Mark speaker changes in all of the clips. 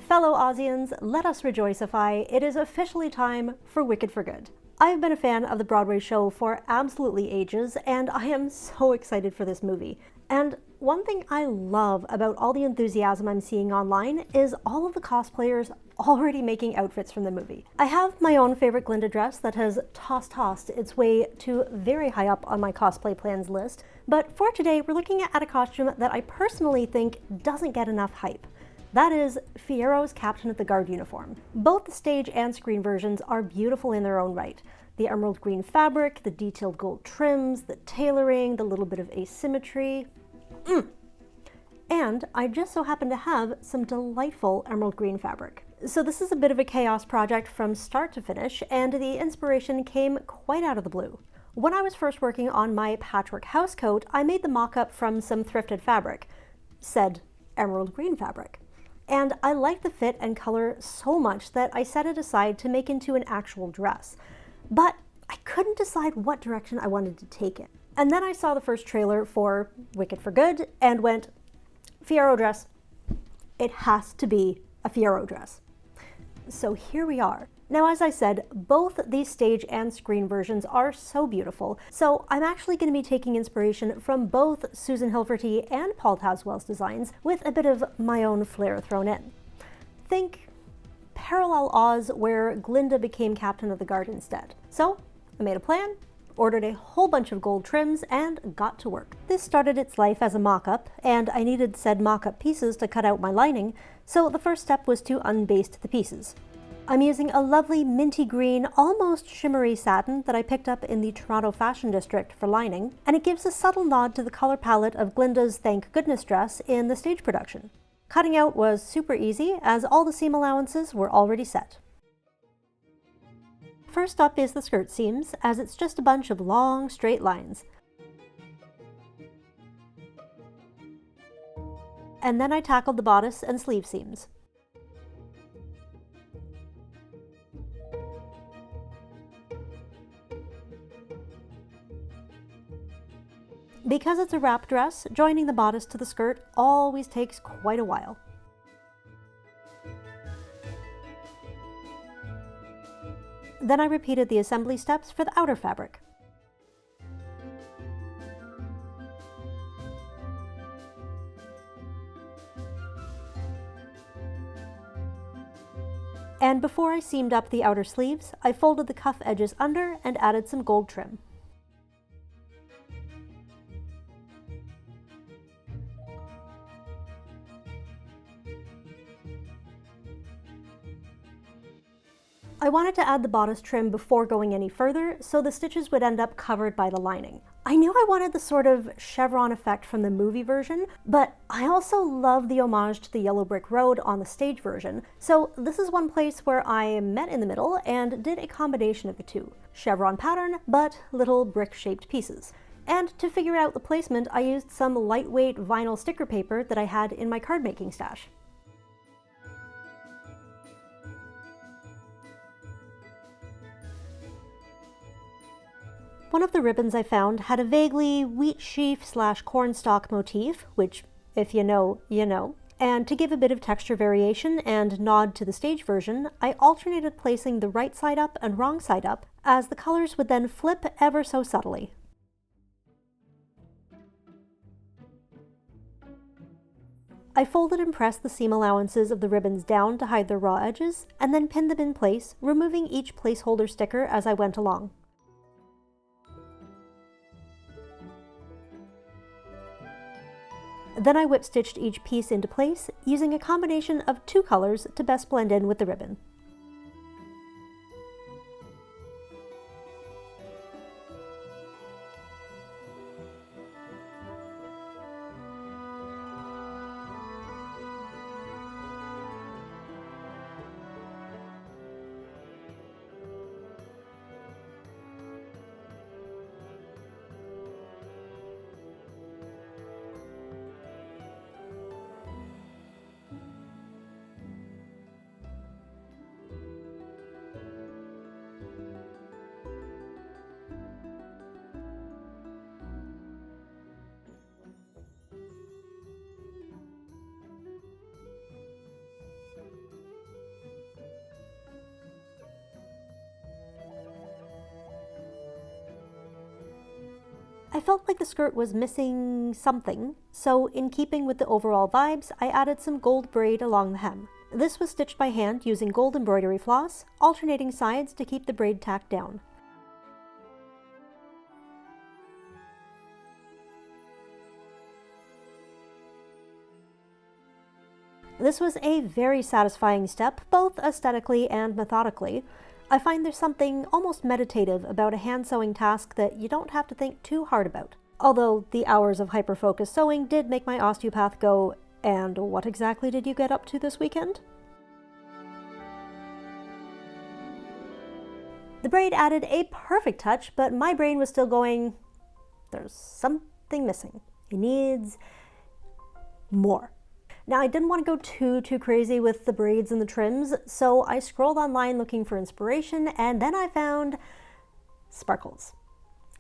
Speaker 1: Fellow Aussians, let us rejoicify. It is officially time for Wicked for Good. I've been a fan of the Broadway show for absolutely ages, and I am so excited for this movie. And one thing I love about all the enthusiasm I'm seeing online is all of the cosplayers already making outfits from the movie. I have my own favorite Glinda dress that has tossed its way to very high up on my cosplay plans list, but for today we're looking at a costume that I personally think doesn't get enough hype. That is Fiyero's Captain of the Guard uniform. Both the stage and screen versions are beautiful in their own right. The emerald green fabric, the detailed gold trims, the tailoring, the little bit of asymmetry. And I just so happen to have some delightful emerald green fabric. So this is a bit of a chaos project from start to finish, and the inspiration came quite out of the blue. When I was first working on my patchwork housecoat, I made the mock-up from some thrifted fabric, said emerald green fabric. And I liked the fit and color so much that I set it aside to make into an actual dress. But I couldn't decide what direction I wanted to take it. And then I saw the first trailer for Wicked for Good and went, Fiyero dress. It has to be a Fiyero dress. So here we are. Now, as I said, both the stage and screen versions are so beautiful, so I'm actually going to be taking inspiration from both Susan Hilferty and Paul Taswell's designs with a bit of my own flair thrown in. Think parallel Oz where Glinda became Captain of the Guard instead. So I made a plan, ordered a whole bunch of gold trims, and got to work. This started its life as a mock-up, and I needed said mock-up pieces to cut out my lining, so the first step was to unbaste the pieces. I'm using a lovely minty green, almost shimmery satin that I picked up in the Toronto Fashion District for lining, and it gives a subtle nod to the color palette of Glinda's Thank Goodness dress in the stage production. Cutting out was super easy, as all the seam allowances were already set. First up is the skirt seams, as it's just a bunch of long, straight lines. And then I tackled the bodice and sleeve seams. Because it's a wrap dress, joining the bodice to the skirt always takes quite a while. Then I repeated the assembly steps for the outer fabric. And before I seamed up the outer sleeves, I folded the cuff edges under and added some gold trim. I wanted to add the bodice trim before going any further, so the stitches would end up covered by the lining. I knew I wanted the sort of chevron effect from the movie version, but I also love the homage to the Yellow Brick Road on the stage version, so this is one place where I met in the middle and did a combination of the two. Chevron pattern, but little brick-shaped pieces. And to figure out the placement, I used some lightweight vinyl sticker paper that I had in my card-making stash. One of the ribbons I found had a vaguely wheat sheaf/cornstalk motif, which, if you know, you know. And to give a bit of texture variation and nod to the stage version, I alternated placing the right side up and wrong side up, as the colors would then flip ever so subtly. I folded and pressed the seam allowances of the ribbons down to hide their raw edges, and then pinned them in place, removing each placeholder sticker as I went along. Then I whip-stitched each piece into place, using a combination of two colors to best blend in with the ribbon. I felt like the skirt was missing something, so in keeping with the overall vibes, I added some gold braid along the hem. This was stitched by hand using gold embroidery floss, alternating sides to keep the braid tacked down. This was a very satisfying step, both aesthetically and methodically. I find there's something almost meditative about a hand sewing task that you don't have to think too hard about. Although the hours of hyper-focused sewing did make my osteopath go, "And what exactly did you get up to this weekend?" The braid added a perfect touch, but my brain was still going, there's something missing. It needs more. Now, I didn't want to go too crazy with the braids and the trims, so I scrolled online looking for inspiration, and then I found sparkles.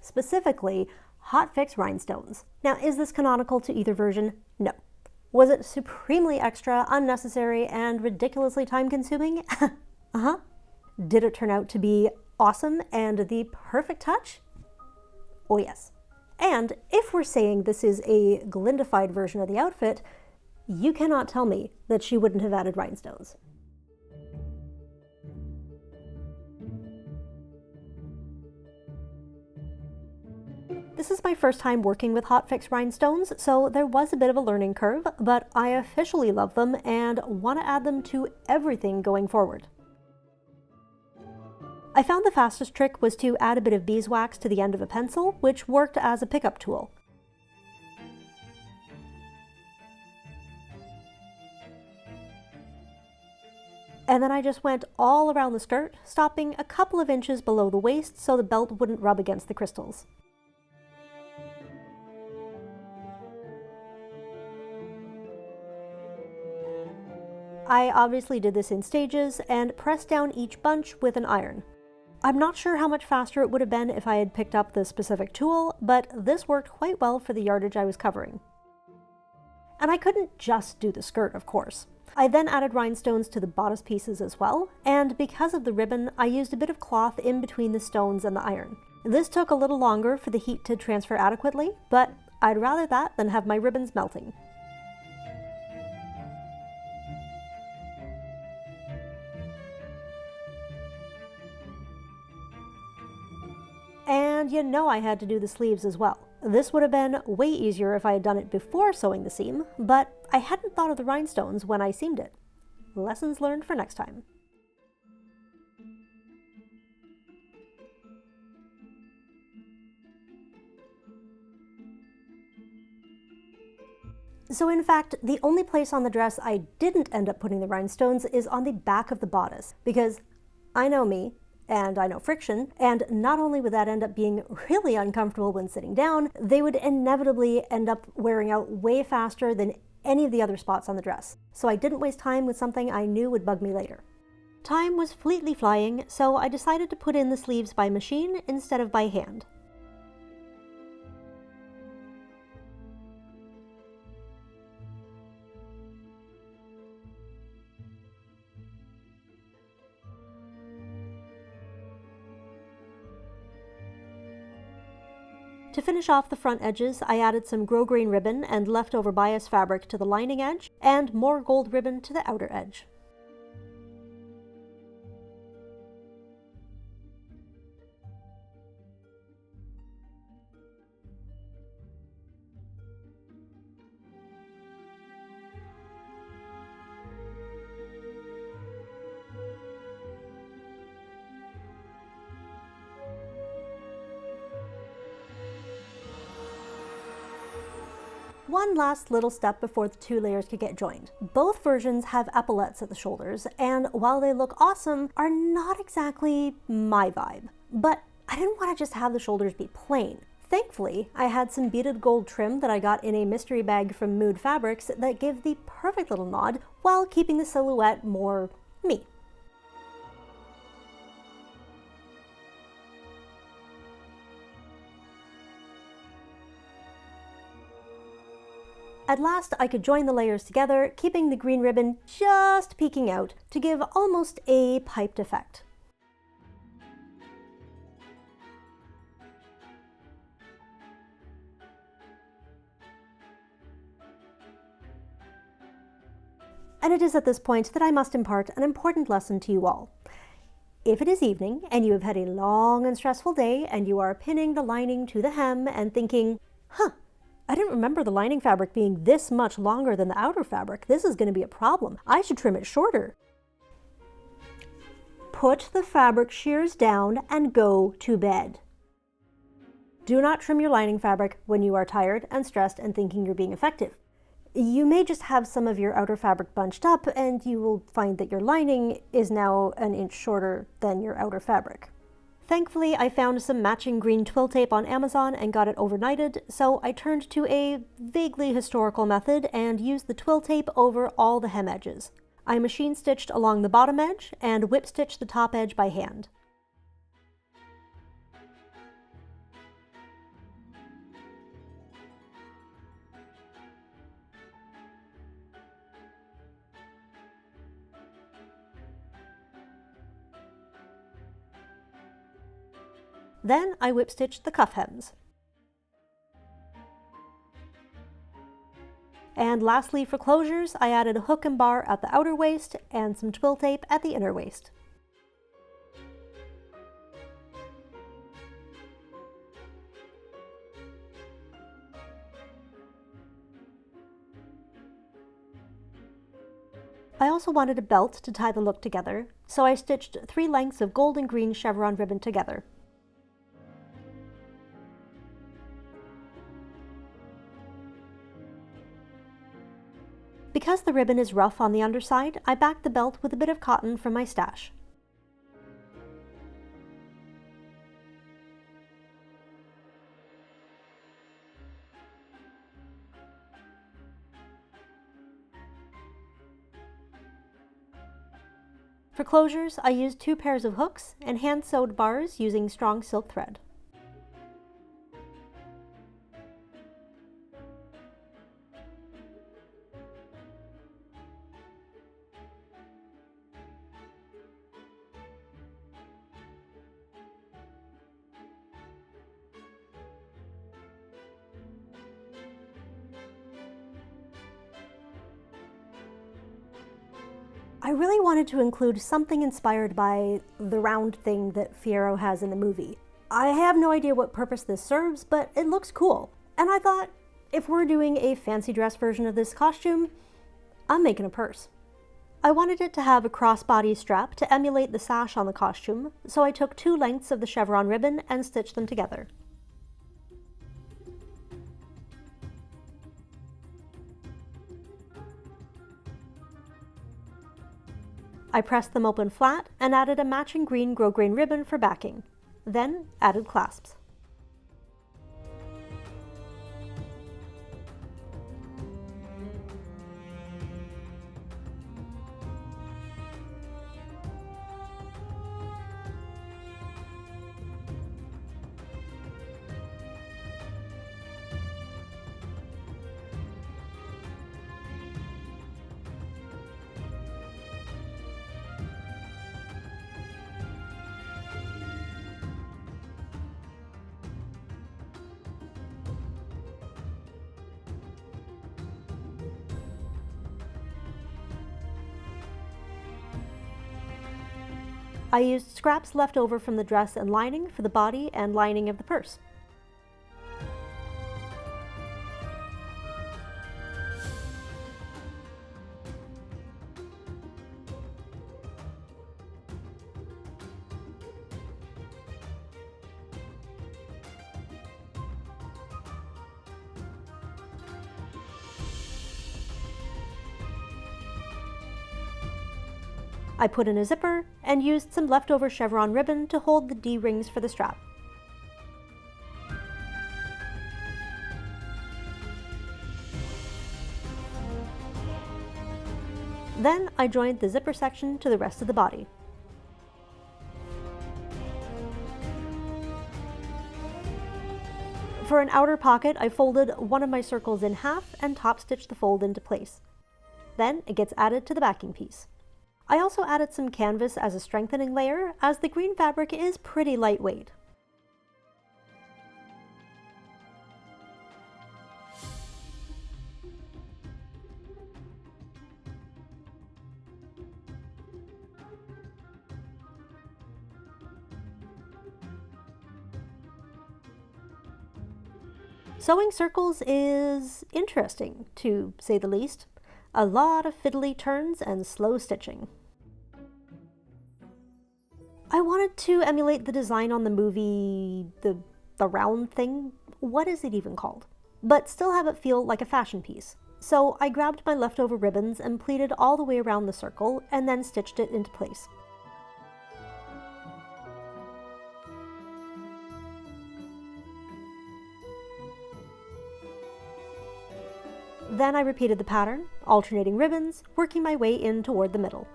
Speaker 1: Specifically, Hot Fix rhinestones. Now, is this canonical to either version? No. Was it supremely extra, unnecessary, and ridiculously time-consuming? Uh-huh. Did it turn out to be awesome and the perfect touch? Oh yes. And if we're saying this is a Glindified version of the outfit, you cannot tell me that she wouldn't have added rhinestones. This is my first time working with Hot Fix rhinestones, so there was a bit of a learning curve, but I officially love them and want to add them to everything going forward. I found the fastest trick was to add a bit of beeswax to the end of a pencil, which worked as a pickup tool. And then I just went all around the skirt, stopping a couple of inches below the waist so the belt wouldn't rub against the crystals. I obviously did this in stages and pressed down each bunch with an iron. I'm not sure how much faster it would have been if I had picked up the specific tool, but this worked quite well for the yardage I was covering. And I couldn't just do the skirt, of course. I then added rhinestones to the bodice pieces as well, and because of the ribbon, I used a bit of cloth in between the stones and the iron. This took a little longer for the heat to transfer adequately, but I'd rather that than have my ribbons melting. And you know I had to do the sleeves as well. This would have been way easier if I had done it before sewing the seam, but I hadn't thought of the rhinestones when I seamed it. Lessons learned for next time. So in fact, the only place on the dress I didn't end up putting the rhinestones is on the back of the bodice, because I know me, and I know friction, and not only would that end up being really uncomfortable when sitting down, they would inevitably end up wearing out way faster than any of the other spots on the dress. So I didn't waste time with something I knew would bug me later. Time was fleetly flying, so I decided to put in the sleeves by machine instead of by hand. To finish off the front edges, I added some grosgrain ribbon and leftover bias fabric to the lining edge, and more gold ribbon to the outer edge. One last little step before the two layers could get joined. Both versions have epaulettes at the shoulders, and while they look awesome, are not exactly my vibe. But I didn't want to just have the shoulders be plain. Thankfully, I had some beaded gold trim that I got in a mystery bag from Mood Fabrics that gave the perfect little nod while keeping the silhouette more me. At last, I could join the layers together, keeping the green ribbon just peeking out to give almost a piped effect. And it is at this point that I must impart an important lesson to you all. If it is evening and you have had a long and stressful day and you are pinning the lining to the hem and thinking, I didn't remember the lining fabric being this much longer than the outer fabric. This is going to be a problem. I should trim it shorter. Put the fabric shears down and go to bed. Do not trim your lining fabric when you are tired and stressed and thinking you're being effective. You may just have some of your outer fabric bunched up and you will find that your lining is now an inch shorter than your outer fabric. Thankfully, I found some matching green twill tape on Amazon and got it overnighted, so I turned to a vaguely historical method and used the twill tape over all the hem edges. I machine stitched along the bottom edge and whip stitched the top edge by hand. Then I whip stitched the cuff hems. And lastly, for closures, I added a hook and bar at the outer waist and some twill tape at the inner waist. I also wanted a belt to tie the look together, so I stitched 3 lengths of gold and green chevron ribbon together. Because the ribbon is rough on the underside, I backed the belt with a bit of cotton from my stash. For closures, I used 2 pairs of hooks and hand-sewed bars using strong silk thread. I really wanted to include something inspired by the round thing that Fiyero has in the movie. I have no idea what purpose this serves, but it looks cool. And I thought, if we're doing a fancy dress version of this costume, I'm making a purse. I wanted it to have a crossbody strap to emulate the sash on the costume, so I took 2 lengths of the chevron ribbon and stitched them together. I pressed them open flat and added a matching green grosgrain ribbon for backing, then added clasps. I used scraps left over from the dress and lining for the body and lining of the purse. I put in a zipper and used some leftover chevron ribbon to hold the D-rings for the strap. Then I joined the zipper section to the rest of the body. For an outer pocket, I folded one of my circles in half and top stitched the fold into place. Then it gets added to the backing piece. I also added some canvas as a strengthening layer, as the green fabric is pretty lightweight. Sewing circles is interesting, to say the least. A lot of fiddly turns and slow stitching. I wanted to emulate the design on the movie, the round thing. What is it even called? But still have it feel like a fashion piece. So I grabbed my leftover ribbons and pleated all the way around the circle and then stitched it into place. Then I repeated the pattern, alternating ribbons, working my way in toward the middle.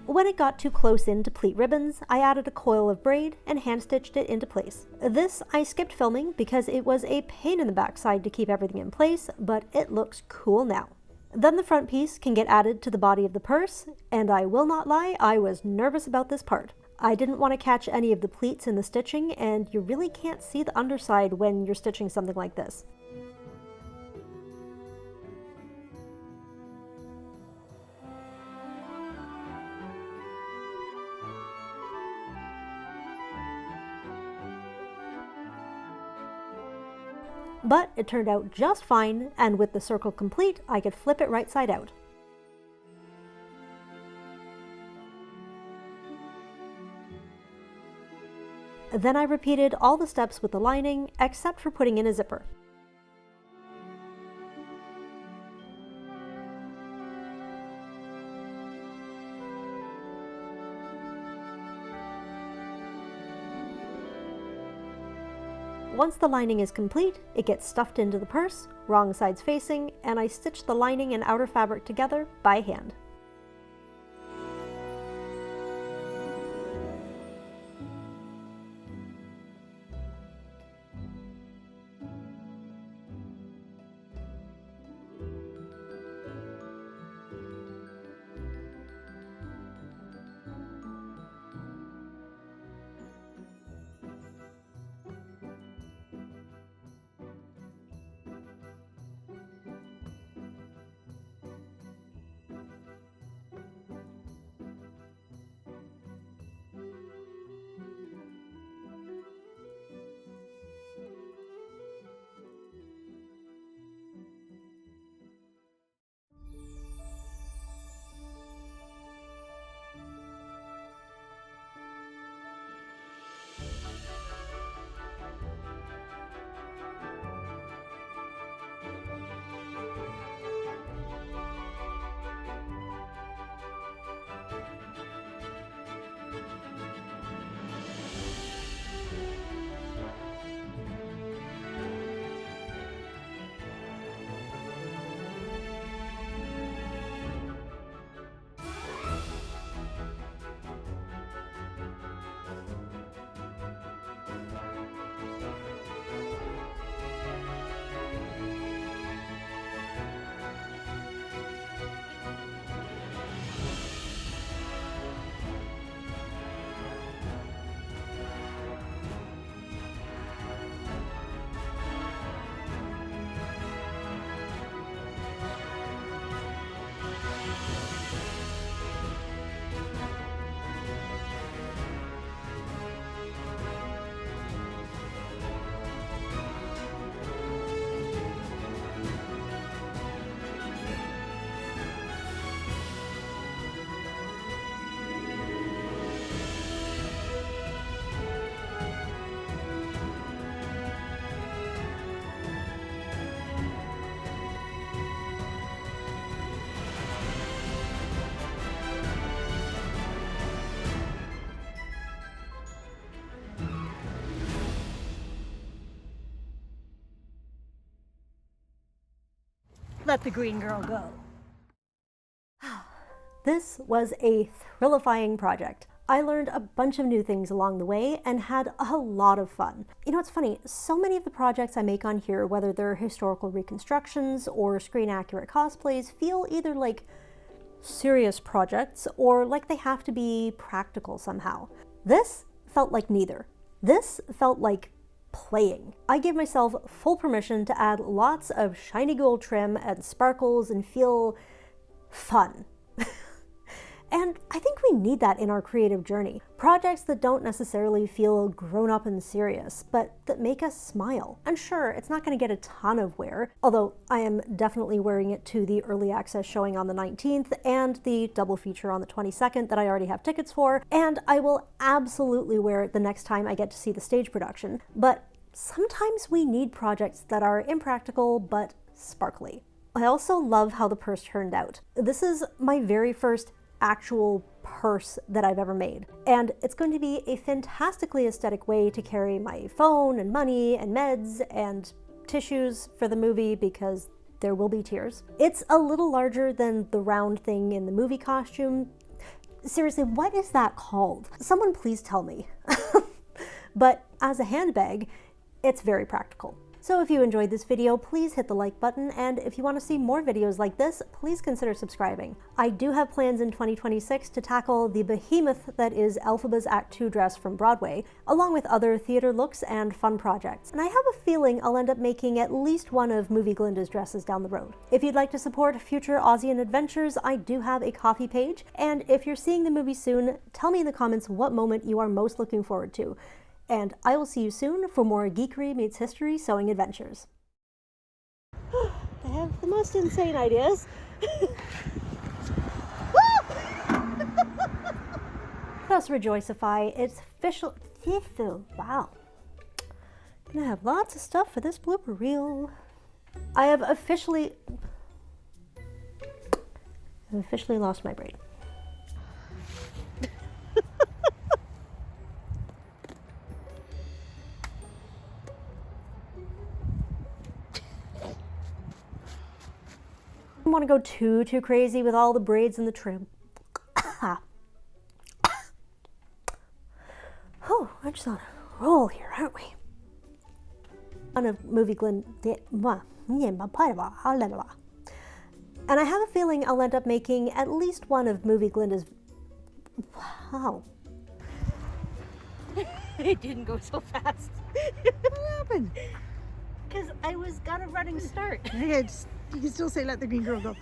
Speaker 1: When it got too close in to pleat ribbons, I added a coil of braid and hand-stitched it into place. This I skipped filming because it was a pain in the backside to keep everything in place, but it looks cool now. Then the front piece can get added to the body of the purse, and I will not lie, I was nervous about this part. I didn't want to catch any of the pleats in the stitching, and you really can't see the underside when you're stitching something like this. But it turned out just fine, and with the circle complete, I could flip it right side out. Then I repeated all the steps with the lining, except for putting in a zipper. Once the lining is complete, it gets stuffed into the purse, wrong sides facing, and I stitch the lining and outer fabric together by hand. Let the green girl go. This was a thrillifying project. I learned a bunch of new things along the way and had a lot of fun. You know, it's funny, so many of the projects I make on here, whether they're historical reconstructions or screen-accurate cosplays, feel either like serious projects or like they have to be practical somehow. This felt like neither. This felt like playing. I gave myself full permission to add lots of shiny gold trim and sparkles and feel fun. And I think we need that in our creative journey. Projects that don't necessarily feel grown up and serious, but that make us smile. And sure, it's not going to get a ton of wear, although I am definitely wearing it to the early access showing on the 19th and the double feature on the 22nd that I already have tickets for, and I will absolutely wear it the next time I get to see the stage production. But sometimes we need projects that are impractical but sparkly. I also love how the purse turned out. This is my very first actual purse that I've ever made. And it's going to be a fantastically aesthetic way to carry my phone and money and meds and tissues for the movie because there will be tears. It's a little larger than the round thing in the movie costume. Seriously, what is that called? Someone please tell me. But as a handbag, it's very practical. So if you enjoyed this video, please hit the like button, and if you want to see more videos like this, please consider subscribing. I do have plans in 2026 to tackle the behemoth that is Elphaba's Act 2 dress from Broadway, along with other theater looks and fun projects. And I have a feeling I'll end up making at least one of Movie Glinda's dresses down the road. If you'd like to support future Aussian adventures, I do have a Ko-fi page, and if you're seeing the movie soon, tell me in the comments what moment you are most looking forward to. And I will see you soon for more geekery meets history sewing adventures. I have the most insane ideas. Let us rejoicify. It's official. Wow. Gonna have lots of stuff for this blooper reel. I have officially lost my brain. I don't want to go too crazy with all the braids and the trim. Oh, we're just on a roll here, aren't we? On a movie and I have a feeling I'll end up making at least one of Movie Glinda's. Wow. It didn't go so fast.
Speaker 2: What happened?
Speaker 1: Because I got a running start.
Speaker 2: You can still say let the green girl go.